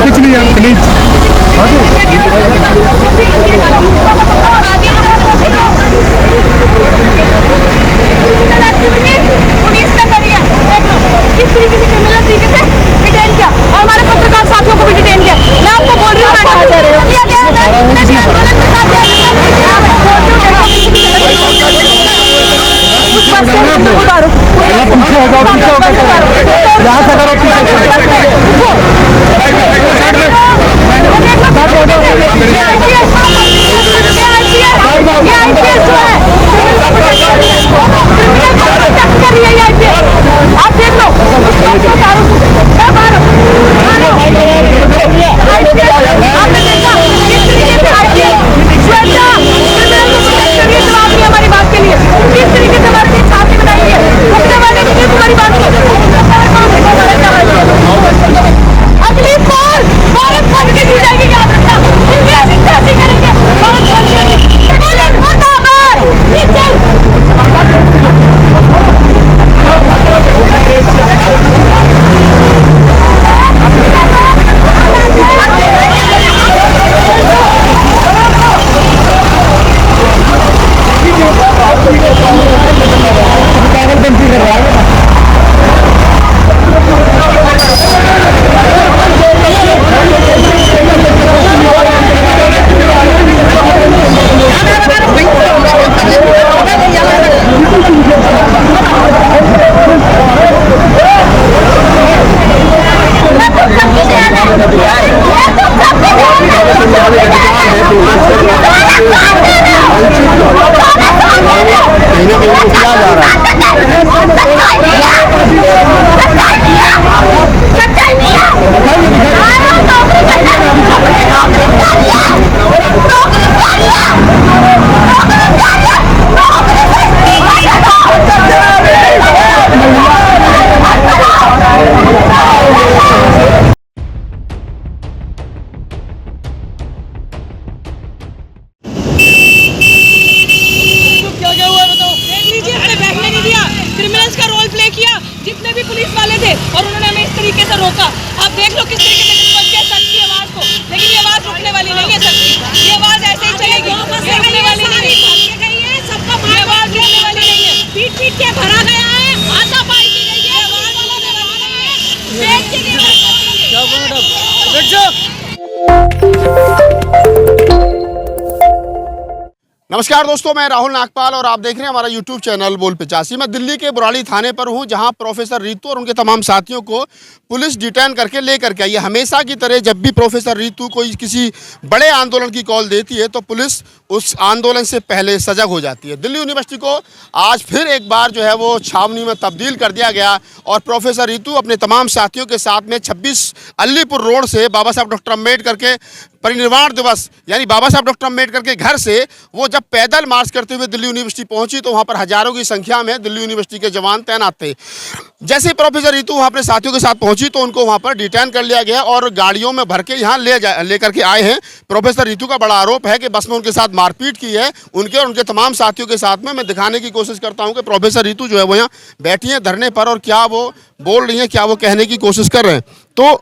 कुछ नहीं है प्लीज। पुलिस ने करी है, किस तरीके से क्रिमिनल तरीके से डिटेन किया और हमारे पत्रकार साथियों को भी डिटेन किया। मैं आपको बोल रही हूँ आप देख लो हमारी बात के लिए किस तरीके से हमारे छात्र बनाएंगे हमारी बात अगली बार भारत छोड़ के दी जाएगी। याद रखना इंडिया जिंदाबाद करेंगे, भारत छोड़ के जितने भी पुलिस वाले थे और उन्होंने हमें इस तरीके से रोका। आप देख लो किस तरीके से सबकी आवाज को, लेकिन ये आवाज रुकने वाली नहीं है सबकी, ये आवाज ऐसे ही चलेगी, रुकने वाली नहीं है, सबका आवाज रुकने वाली नहीं है। पीट पीट के भरा गया है, हाथापाई की गई है, आवाज नमस्कार दोस्तों, मैं राहुल नागपाल और आप देख रहे हैं हमारा यूट्यूब चैनल बोल 85। मैं दिल्ली के बुराड़ी थाने पर हूं, जहां प्रोफेसर रितु और उनके तमाम साथियों को पुलिस डिटेन करके लेकर के आई है। हमेशा की तरह जब भी प्रोफेसर रितु कोई किसी बड़े आंदोलन की कॉल देती है तो पुलिस उस आंदोलन से पहले सजग हो जाती है। दिल्ली यूनिवर्सिटी को आज फिर एक बार जो है वो छावनी में तब्दील कर दिया गया और प्रोफेसर रितु अपने तमाम साथियों के साथ में 26 अलीपुर रोड से बाबा साहब डॉक्टर अम्बेडकर के परिनिर्वाण दिवस यानी बाबा साहब डॉक्टर अम्बेडकर के घर से वो जब पैदल मार्च करते हुए दिल्ली यूनिवर्सिटी पहुंची तो वहां पर हजारों की संख्या में दिल्ली यूनिवर्सिटी के जवान तैनात थे। जैसे ही प्रोफेसर रितु वहां अपने साथियों के साथ पहुंची तो उनको वहां पर डिटेन कर लिया गया और गाड़ियों में भर के यहाँ लेकर के आए हैं। प्रोफेसर रितु का बड़ा आरोप है कि बस में उनके साथ मारपीट की है। उनके और उनके तमाम साथियों के साथ में मैं दिखाने की कोशिश करता हूँ कि प्रोफेसर रितु जो है वो यहाँ बैठी है धरने पर और क्या वो बोल रही है, क्या वो कहने की कोशिश कर रहे हैं। तो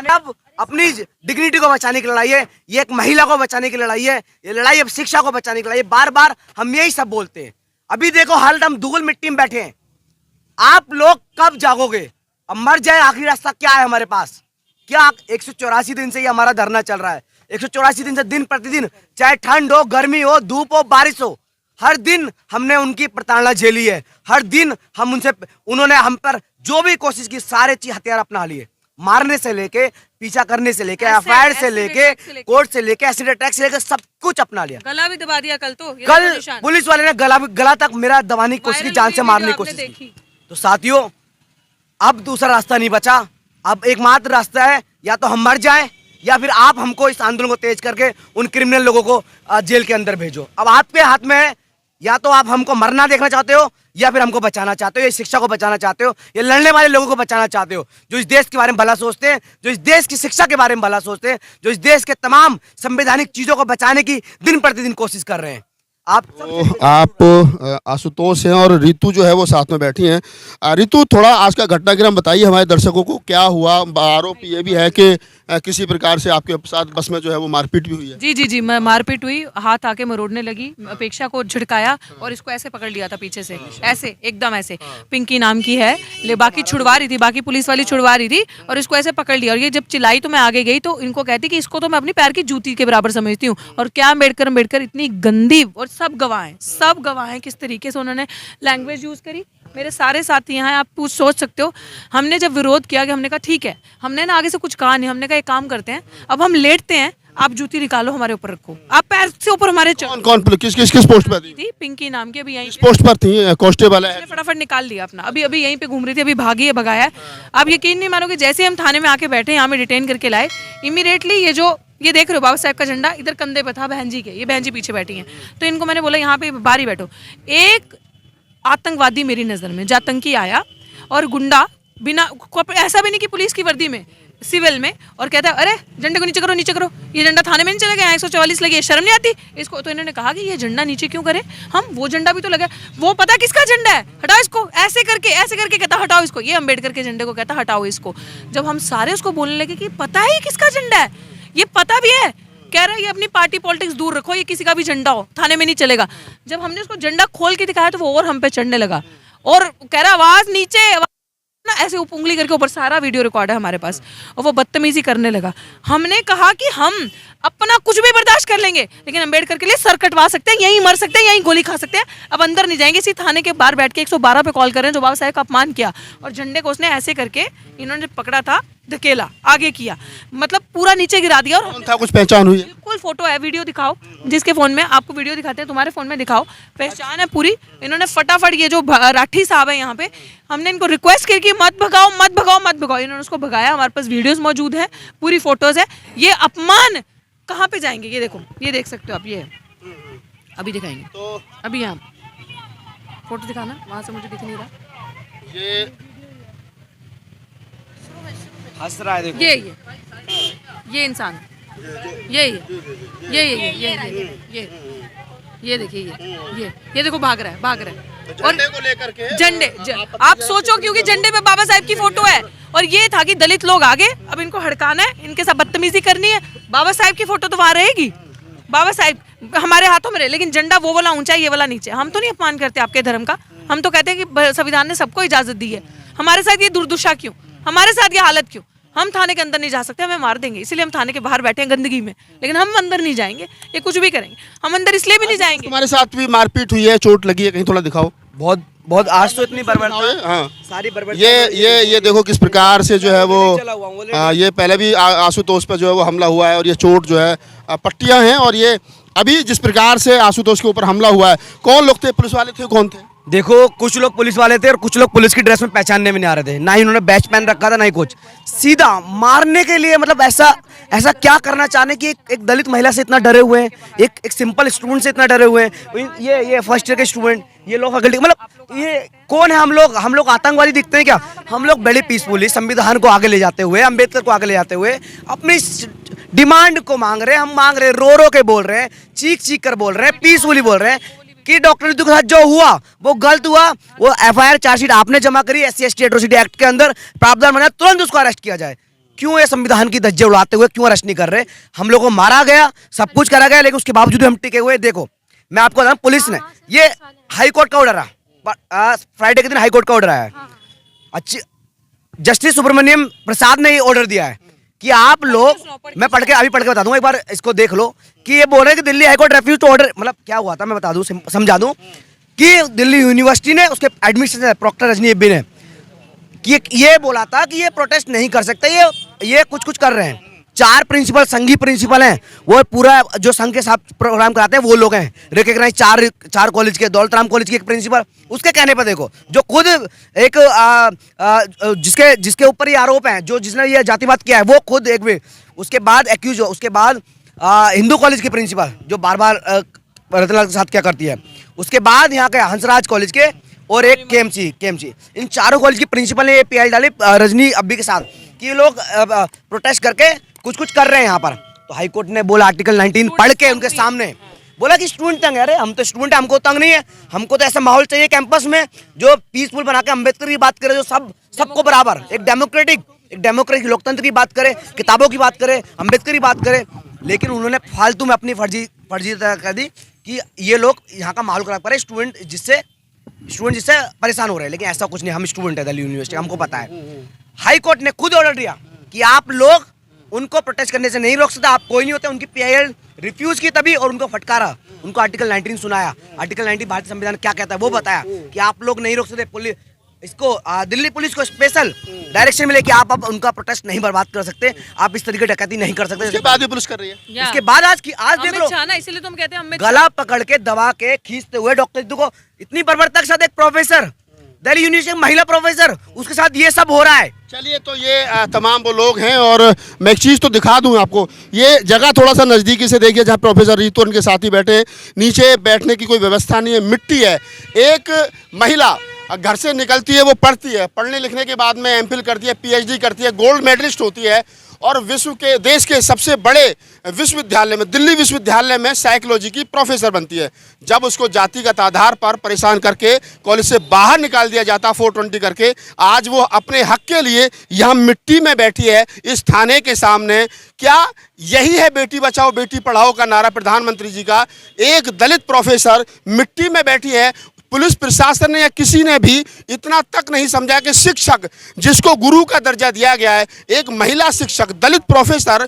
अब अपनी डिग्निटी को बचाने की लड़ाई है, ये एक महिला को बचाने की लड़ाई है, ये लड़ाई अब शिक्षा को बचाने की लड़ाई है। बार बार हम यही सब बोलते हैं। अभी देखो हाल हम धूल मिट्टी में बैठे हैं, आप लोग कब जागोगे? अब मर जाए, आखिरी रास्ता क्या है हमारे पास? क्या 184 दिन से ये हमारा धरना चल रहा है। 184 दिन से दिन प्रतिदिन, चाहे ठंड हो, गर्मी हो, धूप हो, बारिश हो, हर दिन हमने उनकी प्रताड़ना झेली है। हर दिन हम उन्होंने हम पर जो भी कोशिश की, सारे चीज हथियार अपना लिए, मारने से लेके, पीछा करने से लेके, एफआईआर से लेके, कोर्ट से लेके, एसिड अटैक से लेके सब कुछ अपना लिया। गला भी दबा दिया कल तो। कल पुलिस वाले ने गला तक मेरा दबाने की कोशिश की, जान से मारने की कोशिश की। तो साथियों, अब दूसरा रास्ता नहीं बचा। अब एकमात्र रास्ता है, या तो हम मर जाएं या फिर आप हमको इस आंदोलन को तेज करके उन क्रिमिनल लोगों को जेल के अंदर भेजो। अब आपके हाथ में है, या तो आप हमको मरना देखना चाहते हो या फिर हमको बचाना चाहते हो, ये शिक्षा को बचाना चाहते हो, ये लड़ने वाले लोगों को बचाना चाहते हो, जो इस देश के बारे में भला सोचते हैं, जो इस देश की शिक्षा के बारे में भला सोचते हैं, जो इस देश के तमाम संवैधानिक चीजों को बचाने की दिन प्रतिदिन कोशिश कर रहे हैं। आप तो आप आशुतोष हैं और रितु जो है वो साथ में बैठी हैं। रितु, थोड़ा आज का घटनाक्रम बताइए हमारे दर्शकों को, क्या हुआ? आरोप ये भी है कि किसी प्रकार से आपके साथ बस में जो है वो मारपीट भी हुई है। जी जी जी, मैं मारपीट हुई, हाथ आके मरोड़ने लगी, अपेक्षा को झटकाया और इसको ऐसे पकड़ लिया था पीछे से, ऐसे एकदम ऐसे। पिंकी नाम की है, ले बाकी छुड़वा रही थी, बाकी पुलिस वाली छुड़वा रही थी और इसको ऐसे पकड़ लिया। और ये जब चिल्लाई तो मैं आगे गई तो इनको कहती कि इसको तो मैं अपनी पैर की जूती के बराबर समझती हूँ। और क्या अम्बेडकर इतनी गंदी, और सब गवाह हैं किस तरीके से उन्होंने लैंग्वेज यूज करी। मेरे सारे साथी यहाँ हैं, आप सोच सकते हो। हमने जब विरोध किया कि हमने कहा ठीक है, हमने ना आगे से कुछ कहा नहीं, हमने कहा एक काम करते हैं, अब हम लेटते हैं, आप जूती निकालो हमारे ऊपर रखो, आप पैर से ऊपर हमारे कौन कौन किस पोस्ट पर थी? पिंकी नाम की, अभी यहीं पोस्ट पर थी? कांस्टेबल है? फटाफट निकाल लिया अपना, अभी यहीं पे घूम रही थी, अभी भागी है, भगाया है। आप यकीन नहीं मानोगे, जैसे हम थाने में आके बैठे, यहाँ में डिटेन करके लाए, इमीडिएटली ये देख रहे हो बाबा साहब का झंडा इधर कंधे पे था बहन जी के, ये बहन जी पीछे बैठी हैं, तो इनको मैंने बोला यहाँ पे बाहर ही बैठो। एक आतंकवादी मेरी नज़र में जातंकी आया और गुंडा, बिना ऐसा भी नहीं कि पुलिस की वर्दी में, सिविल में, और कहता है अरे झंडे को नीचे करो, ये झंडा थाने में नहीं चलेगा, 144 लगी है, शर्म नहीं आती इसको? तो इन्होंने कहा कि ये झंडा नीचे क्यों करें हम, वो झंडा भी तो लगा, वो पता किसका झंडा है, हटाओ इसको, ऐसे करके कहता हटाओ इसको, ये अम्बेडकर के झंडे को कहता हटाओ इसको। जब हम सारे उसको बोलने लगे कि पता है ये किसका झंडा है, ये पता भी है, कह रहा है ये अपनी पार्टी पॉलिटिक्स दूर रखो, ये किसी का भी झंडा हो थाने में नहीं चलेगा। जब हमने उसको झंडा खोल के दिखाया तो वो और हम पे चढ़ने लगा और कह रहा आवाज नीचे ना, ऐसे उंगली करके ऊपर, सारा वीडियो रिकॉर्ड है हमारे पास, और वो बदतमीजी करने लगा। हमने कहा कि हम अपना कुछ भी बर्दाश्त कर लेंगे, लेकिन अम्बेडकर के लिए सर कटवा सकते हैं, यहीं मर सकते हैं, यहीं गोली खा सकते हैं, अब अंदर नहीं जाएंगे। इसी थाने के बाहर बैठ के 112 पे कॉल कर रहे हैं जो बाबा साहब का अपमान किया, और झंडे को उसने ऐसे करके, इन्होंने पकड़ा था धकेला, आगे किया, मतलब पूरा नीचे गिरा दिया। और कौन था, कुछ पहचान हुई है? बिल्कुल फोटो है, वीडियो दिखाओ, जिसके फोन में, आपको वीडियो दिखाते हैं, तुम्हारे फोन में दिखाओ, पहचान है पूरी। इन्होंने फटाफट, ये जो राठी साहब है यहाँ पे, हमने इनको रिक्वेस्ट की कि मत भगाओ, इन्होंने उसको भगाया। हमारे पास वीडियोस मौजूद है, पूरी फोटोज है। ये अपमान कहाँ पे जाएंगे, ये देखो, ये देख सकते हो आप, ये अभी दिखाएंगे, तो अभी यहाँ फोटो दिखाना, वहां से मुझे दिख नहीं रहा, हंस रहा है, देखो ये इंसान, ये देखिए, ये देखो भाग रहा है। और झंडे को लेकर के झंडे, आप सोचो, क्योंकि झंडे पे बाबा साहब की फोटो है, और ये था कि दलित लोग आगे, अब इनको हड़काना है, इनके साथ बदतमीजी करनी है। बाबा साहब की फोटो तो वहां रहेगी, बाबा साहब हमारे हाथों में रहे, लेकिन झंडा वो वाला ऊंचा, ये वाला नीचे। हम तो नहीं अपमान करते आपके धर्म का, हम तो कहते हैं कि संविधान ने सबको इजाजत दी है, हमारे साथ ये दुर्दशा क्यों, हमारे साथ ये हालत क्यों? हम थाने के अंदर नहीं जा सकते, हमें मार देंगे, इसलिए हम थाने के बाहर बैठे हैं गंदगी में, लेकिन हम अंदर नहीं जाएंगे, ये कुछ भी करेंगे, हम अंदर इसलिए भी नहीं जाएंगे। तुम्हारे साथ भी मारपीट हुई है, चोट लगी है, कहीं थोड़ा दिखाओ। बहुत आज तो इतनी बर्बाद, हाँ, सारी बर्बाद। ये देखो किस प्रकार से जो है वो, ये पहले भी आशुतोष पर जो है वो हमला हुआ है, और ये चोट जो है, पट्टियां हैं, और ये अभी जिस प्रकार से आशुतोष के ऊपर हमला हुआ है, कौन लोग थे, पुलिस वाले थे, कौन थे? देखो, कुछ लोग पुलिस वाले थे और कुछ लोग पुलिस की ड्रेस में पहचानने में नहीं आ रहे थे, ना ही उन्होंने बैच पहन रखा था, ना ही कुछ, सीधा मारने के लिए। मतलब ऐसा क्या करना चाहने कि एक दलित महिला से इतना डरे हुए हैं, एक सिंपल स्टूडेंट से इतना डरे हुए हैं। ये फर्स्ट ईयर के स्टूडेंट, ये लोग फैकल्टी, मतलब ये कौन है? हम लोग आतंकवादी दिखते हैं क्या? हम लोग बड़े पीसफुली संविधान को आगे ले जाते हुए, अम्बेडकर को आगे ले जाते हुए अपनी डिमांड को मांग रहे हैं। हम मांग रहे हैं, रो के बोल रहे हैं, चीख कर बोल रहे हैं, पीसफुली बोल रहे हैं कि डॉक्टर रितु के साथ जो हुआ वो गलत हुआ। वो एफआईआर चार्जशीट आपने जमा करी, SC/ST एट्रोसिटी एक्ट के अंदर प्रावधान बना, तुरंत उसको अरेस्ट किया जाए। क्यों ये संविधान की धज्जे उड़ाते हुए क्यों अरेस्ट नहीं कर रहे? हम लोगों को मारा गया, सब कुछ करा गया, लेकिन उसके बावजूद हम टिके हुए। देखो, मैं आपको बताऊं, पुलिस ने, ये हाई कोर्ट का ऑर्डर है, फ्राइडे के दिन हाई कोर्ट का ऑर्डर आया है, अच्छी जस्टिस सुब्रमण्यम प्रसाद ने ये ऑर्डर दिया है कि आप लोग, मैं अभी पढ़ के बता दूं, एक बार इसको देख लो, कि ये बोल रहे हैं कि Delhi high court refuse to order. मतलब क्या हुआ था मैं बता दूं, समझा दूं, कि दिल्ली यूनिवर्सिटी ने, उसके एडमिनिस्ट्रेटर प्रोक्टर रजनी एब्बी ने, कि ये बोला था कि ये प्रोटेस्ट नहीं कर सकते, ये कुछ कर रहे हैं। 4 प्रिंसिपल, संघी प्रिंसिपल हैं, वो पूरा जो संघ के साथ प्रोग्राम कराते हैं वो लोग हैं, रिकॉग्नाइज 4 कॉलेज के, दौलत राम कॉलेज के एक प्रिंसिपल, उसके कहने पर देखो, जो खुद एक जिसके ऊपर ये आरोप है, जिसने ये जातिवाद किया है, वो खुद एक भी, उसके बाद एक्यूज, उसके बाद हिंदू कॉलेज के प्रिंसिपल जो बार रतनलाल के साथ क्या करती है, उसके बाद यहाँ के हंसराज कॉलेज के, और एक केएमसी, इन 4 कॉलेज की प्रिंसिपल ने पीएल डाली रजनी अब्बी के साथ कि ये लोग प्रोटेस्ट करके कुछ कर रहे हैं यहाँ पर। तो हाईकोर्ट ने बोला, आर्टिकल 19 पढ़ के उनके सामने बोला कि स्टूडेंट तंग है। अरे हम तो स्टूडेंट है, हमको तंग नहीं है। हमको तो ऐसा माहौल चाहिए कैंपस में जो पीसफुल बना के अम्बेडकर की बात करे, जो सबको बराबर, एक डेमोक्रेटिक लोकतंत्र की बात करे, किताबों की बात करे, अम्बेडकर की बात करे। लेकिन उन्होंने फालतू में अपनी फर्जी कर दी कि ये लोग यहाँ का माहौल खराब करे, स्टूडेंट जिससे परेशान हो रहे हैं। लेकिन ऐसा कुछ नहीं, हम स्टूडेंट है दिल्ली यूनिवर्सिटी, हमको पता है। हाई कोर्ट ने खुद ऑर्डर दिया कि आप लोग उनको प्रोटेस्ट करने से नहीं रोक सकते, आप कोई नहीं होते। उनकी PIL रिफ्यूज की तभी, और उनको फटकारा, उनको आर्टिकल 19 सुनाया। आर्टिकल 19 भारतीय संविधान क्या कहता है वो बताया कि आप लोग नहीं रोक सकते। पुलिस इसको दिल्ली पुलिस को स्पेशल डायरेक्शन मिले कि आप अब उनका प्रोटेस्ट नहीं बर्बाद कर सकते, आप इस तरीके डकैती नहीं कर सकते। उसके बाद भी पुलिस कर रही है। उसके बाद आज देख लो, इसीलिए तुम कहते हैं गला पकड़ के दबा के खींचते हुए डॉक्टर रितु को, इतनी बर्बरता के साथ एक प्रोफेसर, दिल्ली यूनिवर्सिटी महिला प्रोफेसर, उसके साथ ये सब हो रहा है। चलिए, तो ये तमाम वो लोग हैं। और मैं एक चीज़ तो दिखा दूं आपको, ये जगह थोड़ा सा नज़दीकी से देखिए जहाँ प्रोफेसर रितु और उनके साथी बैठे। नीचे बैठने की कोई व्यवस्था नहीं है, मिट्टी है। एक महिला घर से निकलती है, वो पढ़ती है, पढ़ने लिखने के बाद में MPhil करती है, PhD करती है, गोल्ड मेडलिस्ट होती है, और विश्व के देश के सबसे बड़े विश्वविद्यालय में, दिल्ली विश्वविद्यालय में साइकोलॉजी की प्रोफेसर बनती है। जब उसको जातिगत आधार पर परेशान करके कॉलेज से बाहर निकाल दिया जाता 420 करके, आज वो अपने हक के लिए यहाँ मिट्टी में बैठी है इस थाने के सामने। क्या यही है बेटी बचाओ बेटी पढ़ाओ का नारा प्रधानमंत्री जी का? एक दलित प्रोफेसर मिट्टी में बैठी है। पुलिस प्रशासन ने या किसी ने भी इतना तक नहीं समझा कि शिक्षक जिसको गुरु का दर्जा दिया गया है, एक महिला शिक्षक दलित प्रोफेसर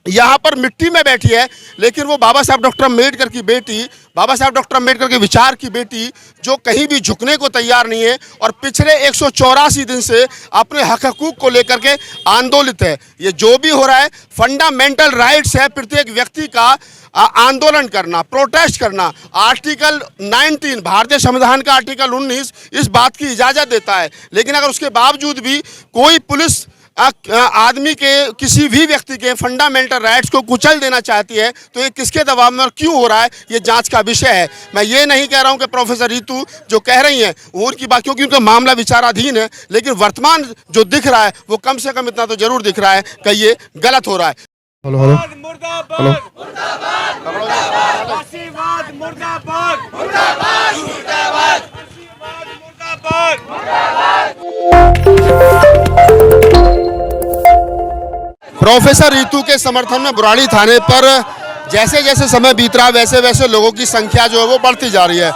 यहाँ पर मिट्टी में बैठी है। लेकिन वो बाबा साहब डॉक्टर अम्बेडकर की बेटी, बाबा साहब डॉक्टर अम्बेडकर के विचार की बेटी, जो कहीं भी झुकने को तैयार नहीं है और पिछले 184 दिन से अपने हक हकूक को लेकर के आंदोलित है। ये जो भी हो रहा है फंडामेंटल राइट्स है प्रत्येक व्यक्ति का आंदोलन करना, प्रोटेस्ट करना। आर्टिकल 19 भारतीय संविधान का आर्टिकल 19 इस बात की इजाज़त देता है। लेकिन अगर उसके बावजूद भी कोई पुलिस आदमी के, किसी भी व्यक्ति के फंडामेंटल राइट्स को कुचल देना चाहती है, तो ये किसके दबाव में और क्यों हो रहा है, ये जांच का विषय है। मैं ये नहीं कह रहा हूं कि प्रोफेसर रितु जो कह रही हैं वो उनकी बात, क्योंकि उनका मामला विचाराधीन है। लेकिन वर्तमान जो दिख रहा है वो कम से कम इतना तो जरूर दिख रहा है कि ये गलत हो रहा है। Hello hello hello. Professor Ritu के समर्थन में बुराड़ी थाने पर जैसे जैसे समय बीत रहा वैसे वैसे लोगों की संख्या जो है वो बढ़ती जा रही है।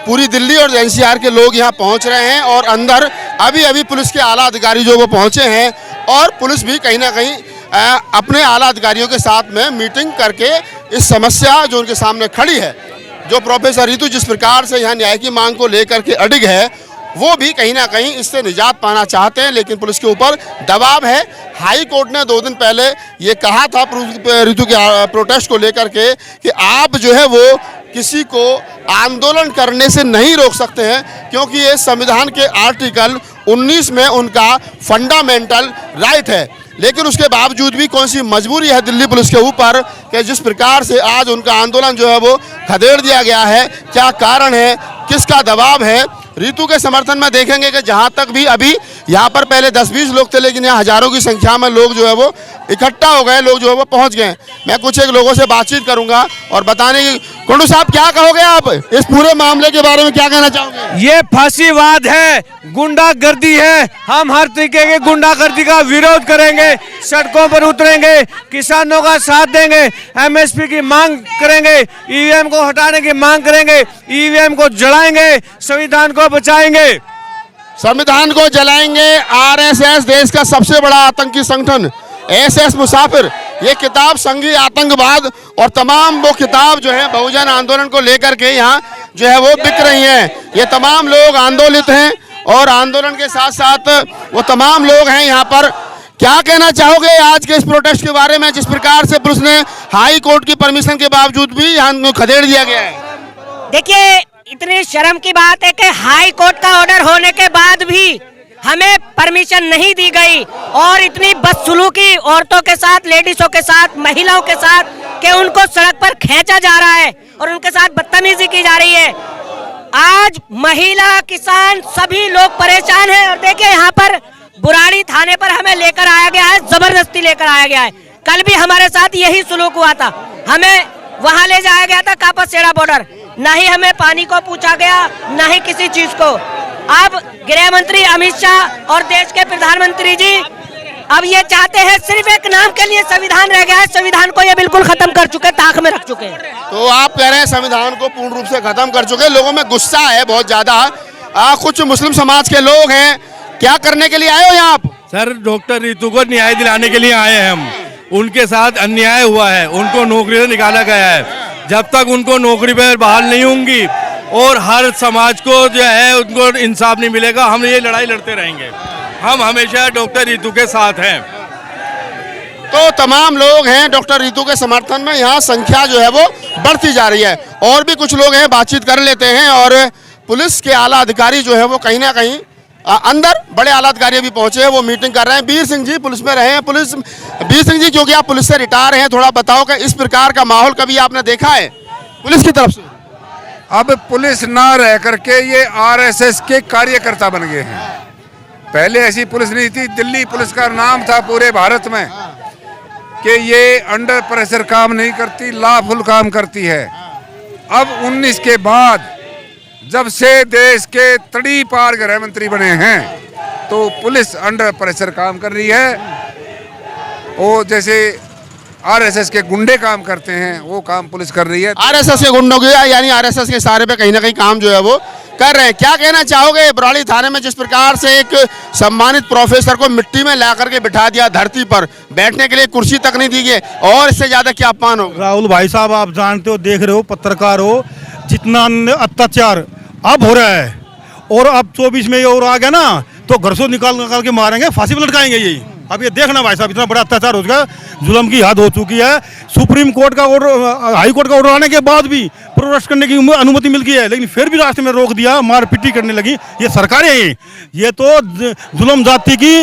पूरी दिल्ली और NCR के लोग यहाँ पहुँच रहे हैं और अंदर अभी अभी पुलिस के आला अधिकारी जो वो पहुँचे हैं, और पुलिस भी कहीं ना कहीं अपने आला अधिकारियों के साथ में मीटिंग करके इस समस्या जो उनके सामने खड़ी है, जो प्रोफेसर रितु जिस प्रकार से यहाँ न्याय की मांग को लेकर के अडिग है, वो भी कहीं ना कहीं इससे निजात पाना चाहते हैं। लेकिन पुलिस के ऊपर दबाव है। हाई कोर्ट ने 2 दिन पहले ये कहा था रितु के प्रोटेस्ट को लेकर के कि आप जो है वो किसी को आंदोलन करने से नहीं रोक सकते हैं, क्योंकि ये संविधान के आर्टिकल 19 में उनका फंडामेंटल राइट है। लेकिन उसके बावजूद भी कौन सी मजबूरी है दिल्ली पुलिस के ऊपर कि जिस प्रकार से आज उनका आंदोलन जो है वो खदेड़ दिया गया है? क्या कारण है, किसका दबाव है? रितु के समर्थन में देखेंगे कि जहां तक भी अभी यहाँ पर पहले 10-20 लोग थे, लेकिन यहाँ हजारों की संख्या में लोग जो है वो इकट्ठा हो गए, लोग जो है वो पहुंच गए। मैं कुछ एक लोगों से बातचीत करूंगा और बताने की। कुंडू साहब, क्या कहोगे आप इस पूरे मामले के बारे में, क्या कहना चाहोगे? ये फांसीवाद है, गुंडागर्दी है। हम हर तरीके के गुंडागर्दी का विरोध करेंगे, सड़कों पर उतरेंगे, किसानों का साथ देंगे, MSP की मांग करेंगे, EVM को हटाने की मांग करेंगे, EVM को जलाएंगे, संविधान को बचाएंगे। संविधान को जलाएंगे। RSS देश का सबसे बड़ा आतंकी संगठन, SS मुसाफिर, ये किताब संघीय आतंकवाद और तमाम वो किताब जो है बहुजन आंदोलन को लेकर के यहाँ जो है वो बिक रही हैं। ये तमाम लोग आंदोलित हैं और आंदोलन के साथ साथ वो तमाम लोग हैं यहाँ पर। क्या कहना चाहोगे आज के इस प्रोटेस्ट के बारे में, जिस प्रकार से पुलिस ने हाई कोर्ट की परमिशन के बावजूद भी यहाँ खदेड़ दिया गया है? देखिए, इतनी शर्म की बात है कि हाई कोर्ट का ऑर्डर होने के बाद भी हमें परमिशन नहीं दी गई, और इतनी बदसलूकी औरतों के साथ, लेडीजों के साथ, महिलाओं के साथ कि उनको सड़क पर खींचा जा रहा है और उनके साथ बदतमीजी की जा रही है। आज महिला, किसान सभी लोग परेशान हैं। और देखिए, यहाँ पर बुराड़ी थाने पर हमें लेकर आया गया है, जबरदस्ती लेकर आया गया है। कल भी हमारे साथ यही सलूक हुआ था। हमें वहाँ ले जाया गया था कापसेड़ा बॉर्डर, ना ही हमें पानी को पूछा गया, ना ही किसी चीज को। अब गृह मंत्री अमित शाह और देश के प्रधानमंत्री जी अब ये चाहते हैं, सिर्फ एक नाम के लिए संविधान रह गया है, संविधान को ये बिल्कुल खत्म कर चुके, ताक में रख चुके हैं। तो आप कह रहे हैं संविधान को पूर्ण रूप से खत्म कर चुके, लोगों में गुस्सा है बहुत ज्यादा। कुछ मुस्लिम समाज के लोग हैं, क्या करने के लिए आए हो यहाँ आप? सर डॉक्टर रितु को न्याय दिलाने के लिए आए हैं हम। उनके साथ अन्याय हुआ है, उनको नौकरी से निकाला गया है। जब तक उनको नौकरी पर बहाल नहीं होंगी और हर समाज को जो है उनको इंसाफ नहीं मिलेगा, हम ये लड़ाई लड़ते रहेंगे। हम हमेशा डॉक्टर रितु के साथ हैं। तो तमाम लोग हैं डॉक्टर रितु के समर्थन में, यहाँ संख्या जो है वो बढ़ती जा रही है। और भी कुछ लोग हैं, बातचीत कर लेते हैं। और पुलिस के आला अधिकारी जो है वो कहीं ना कहीं अंदर बड़े आला अधिकारी भी पहुंचे हैं, वो मीटिंग कर रहे हैं। वीर सिंह जी पुलिस में रहे हैं। वीर सिंह जी, क्योंकि आप पुलिस से रिटायर हैं, थोड़ा बताओ कि इस प्रकार का माहौल कभी आपने देखा है पुलिस की तरफ से? अब पुलिस ना रह करके ये आरएसएस के कार्यकर्ता बन गए हैं। पहले ऐसी पुलिस नहीं थी। दिल्ली पुलिस का नाम था पूरे भारत में कि ये अंडर प्रेशर काम नहीं करती, लॉफुल काम करती है। अब 19 के बाद जब से देश के तड़ी पार गृह मंत्री बने हैं तो पुलिस अंडर प्रेशर काम कर रही है। वो जैसे आरएसएस के गुंडे काम करते हैं वो काम पुलिस कर रही है। आरएसएस के गुंडों के यानी आरएसएस के इशारे पे कहीं ना कहीं काम जो है वो कर रहे हैं। क्या कहना चाहोगे बरौली थाने में जिस प्रकार से एक सम्मानित प्रोफेसर को मिट्टी में ला करके बिठा दिया, धरती पर बैठने के लिए कुर्सी तक नहीं दी गई, और इससे ज्यादा क्या अपमान होगा? राहुल भाई साहब, आप जानते हो, देख रहे हो, पत्रकार हो, जितना अत्याचार अब हो रहा है और अब 24 में ये और आ गया ना तो घर से निकाल के मारेंगे, फांसी पर लटकाएंगे। यही अब ये देखना भाई साहब, इतना बड़ा अत्याचार हो चुका है, जुल्म की हद हो चुकी है। सुप्रीम कोर्ट का ऑर्डर, हाई कोर्ट का ऑर्डर आने के बाद भी प्रोटेस्ट करने की अनुमति मिल गई है, लेकिन फिर भी रास्ते में रोक दिया, मार पिटी करने लगी। ये सरकारें हैं, ये तो जुल्म जाति की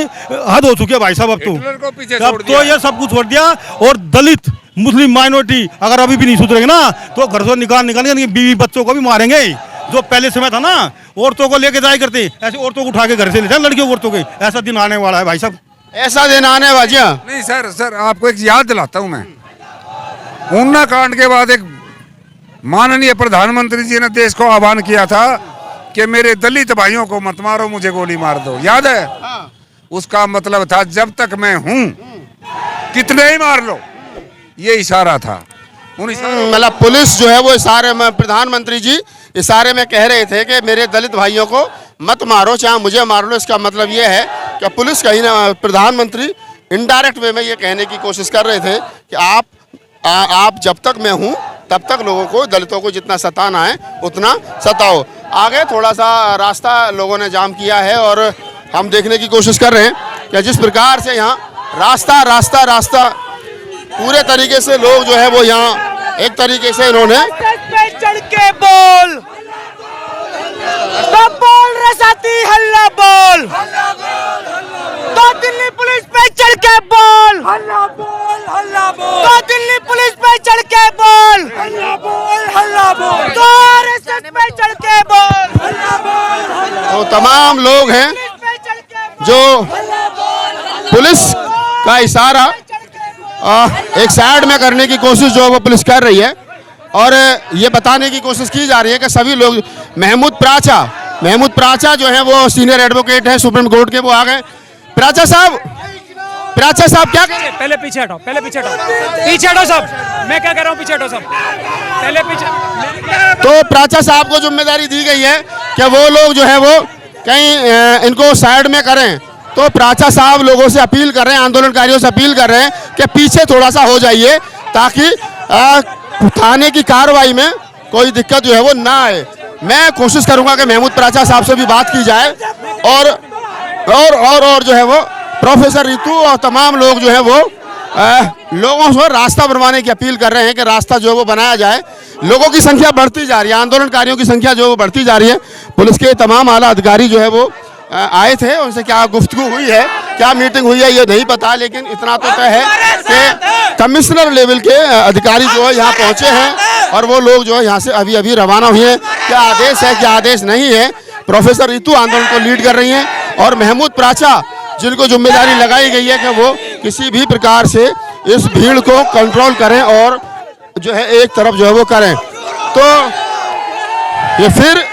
हद हो चुकी है भाई साहब। अब तो ये सब कुछ छोड़ दिया। और दलित मुस्लिम माइनॉरिटी अगर अभी भी नहीं सुधरेंगे ना तो घर से निकाल बीवी बच्चों को भी मारेंगे। जो पहले समय था ना, औरतों को लेके जाया करते, ऐसे औरतों को उठा के घर से ले जाए, लड़कियों औरतों के, ऐसा दिन आने वाला है भाई साहब। ऐसा दिन आने वाला? नहीं सर आपको एक याद दिलाता हूं मैं। ऊना कांड के बाद एक माननीय प्रधानमंत्री जी ने देश को आह्वान किया था कि मेरे दलित भाइयों को मत मारो, मुझे गोली मार दो, याद है? उसका मतलब था जब तक मैं हूं कितने ही मार लो, ये इशारा था। मतलब पुलिस जो है वो इशारे में, प्रधानमंत्री जी इशारे में कह रहे थे कि मेरे दलित भाइयों को मत मारो, चाहे मुझे मार लो। इसका मतलब ये है कि पुलिस कहीं ना, प्रधानमंत्री इनडायरेक्ट वे में ये कहने की कोशिश कर रहे थे कि आप जब तक मैं हूं तब तक लोगों को, दलितों को जितना सताना है उतना सताओ। आगे थोड़ा सा रास्ता लोगों ने जाम किया है और हम देखने की कोशिश कर रहे हैं कि जिस प्रकार से यहाँ रास्ता पूरे तरीके से लोग जो है वो यहाँ एक तरीके से इन्होंने चढ़ के बोल तो बोल रसाती हल्ला बोल, तो दिल्ली पुलिस पे चढ़ के बोल हल्ला बोल, तो दिल्ली पुलिस पे चढ़ के बोल हल्ला बोल, तो आरएसएस पे चढ़ के बोल हल्ला बोल। तो तमाम लोग हैं जो पुलिस का इशारा एक साइड में करने की कोशिश जो है वो पुलिस कर रही है और ये बताने की कोशिश की जा रही है कि सभी लोग, महमूद प्राचा जो है वो सीनियर एडवोकेट है सुप्रीम कोर्ट के, वो आ गए। प्राचा साहब क्या कह रहे हैं? पहले पीछे हटो सब। मैं क्या कह रहा हूँ, पीछे हटो सब, पहले पीछे। तो प्राचा साहब को जिम्मेदारी दी गई है कि वो लोग जो है वो कहीं इनको साइड में करें। तो प्राचा साहब लोगों से अपील कर रहे हैं, आंदोलनकारियों से अपील कर रहे हैं कि पीछे थोड़ा सा हो जाइए ताकि थाने की कार्रवाई में कोई दिक्कत जो है वो ना आए। मैं कोशिश करूंगा कि महमूद प्राचा साहब से भी बात की जाए और जो है वो प्रोफेसर रितु और तमाम लोग जो है वो लोगों से रास्ता बनवाने की अपील कर रहे हैं कि रास्ता जो है वो बनाया जाए। लोगों की संख्या बढ़ती जा रही है, आंदोलनकारियों की संख्या जो है वो बढ़ती जा रही है। पुलिस के तमाम आला अधिकारी जो है वो आए थे, उनसे क्या गुफ्तगू हुई है, क्या मीटिंग हुई है ये नहीं पता, लेकिन इतना तो तय है कि कमिश्नर लेवल के अधिकारी जो है यहाँ पहुँचे हैं और वो लोग जो है यहाँ से अभी रवाना हुए हैं। क्या आदेश है क्या आदेश नहीं है, प्रोफेसर रितु आंदोलन को लीड कर रही हैं और महमूद प्राचा जिनको जिम्मेदारी लगाई गई है कि वो किसी भी प्रकार से इस भीड़ को कंट्रोल करें और जो है एक तरफ जो है वो करें। तो ये फिर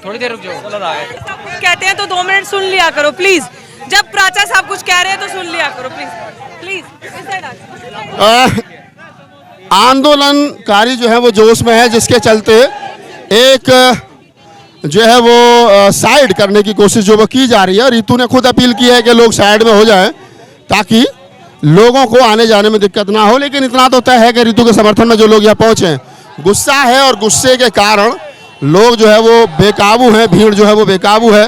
थोड़ी देर रुक जाओ। कहते हैं तो 2 मिनट सुन लिया करो प्लीज। जब प्राचा साहब कुछ कह रहे हैं तो सुन लिया करो प्लीज प्लीज। आंदोलनकारी जो है वो जोश में है, जिसके चलते एक जो है वो साइड करने की कोशिश जो वो की जा रही है। रितु ने खुद अपील की है कि लोग साइड में हो जाएं ताकि लोगों को आने जाने में दिक्कत ना हो। लेकिन इतना तो तय है कि रितु के समर्थन में जो लोग यहाँ पहुंचे, गुस्सा है और गुस्से के कारण लोग जो है वो बेकाबू हैं, भीड़ जो है वो बेकाबू है।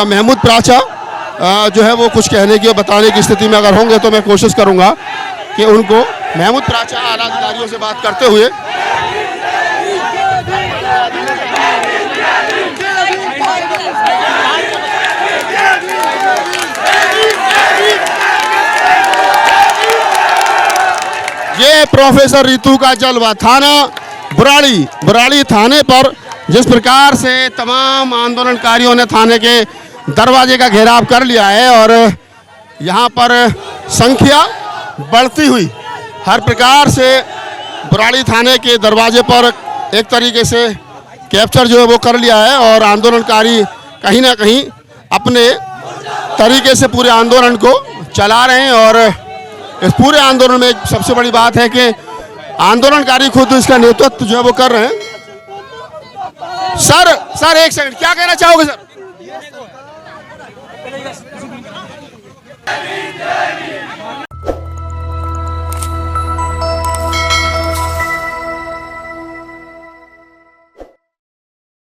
महमूद प्राचा जो है वो कुछ कहने की और बताने की स्थिति में अगर होंगे तो मैं कोशिश करूंगा कि उनको, महमूद प्राचा आला अधिकारियों से बात करते हुए, ये प्रोफेसर रितु का जलवा। थाना बुराड़ी थाने पर जिस प्रकार से तमाम आंदोलनकारियों ने थाने के दरवाजे का घेराव कर लिया है और यहाँ पर संख्या बढ़ती हुई हर प्रकार से बुराड़ी थाने के दरवाजे पर एक तरीके से कैप्चर जो है वो कर लिया है और आंदोलनकारी कहीं ना कहीं अपने तरीके से पूरे आंदोलन को चला रहे हैं। और इस पूरे आंदोलन में एक सबसे बड़ी बात है कि आंदोलनकारी खुद इसका नेतृत्व जो है वो कर रहे हैं। सर एक सेकंड, क्या कहना चाहोगे सर?